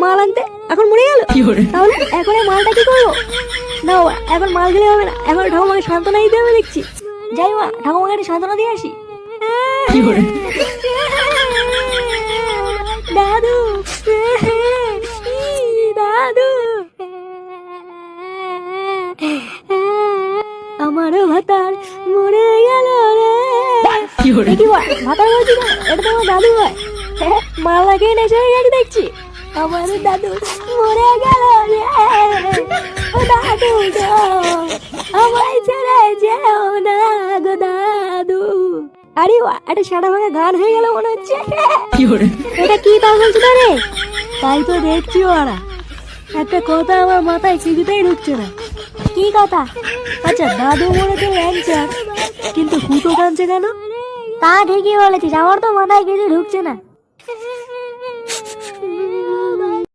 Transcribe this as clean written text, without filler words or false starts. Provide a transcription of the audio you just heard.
মাল আনতে, এখন মরে গেল। তাহলে এখন এই মালটা কি করবো? না বাবা, এখন মাল দিলে হবে না, এখন ঠাকুমাকে সান্ত্বনা দিতে হবে দেখছি। যাই মা, ঠাকুমাকে একটু সান্ত্বনা দিয়ে আসি। দাদু, দাদু, আমারও ভাতার মরে গেল রে। কি ভাতার বলছি না, এটা তো আমার দাদু হয়। মাল লাগিয়ে নেশে হয়ে গেছে দেখছি। আমার দাদু মরে গেল রে। ও দাদু গো, আমায় ছেড়ে যেও না গো দাদু। আরে একটা সাদা ভাঙা গান হয়ে গেল মনে হচ্ছে। এটা কি তা বলছো না রে? তাই তো দেখছি ওরা। একটা কথা আমার মাথায় কিছুতেই ঢুকছে না। কি কথা? আচ্ছা, দাদু মরেছে ল্যাংচার, কিন্তু হুতো কাঁদছে কেন? তা ঠিকই বলেছিস, আমার তো মাথায় কিছু ঢুকছে না।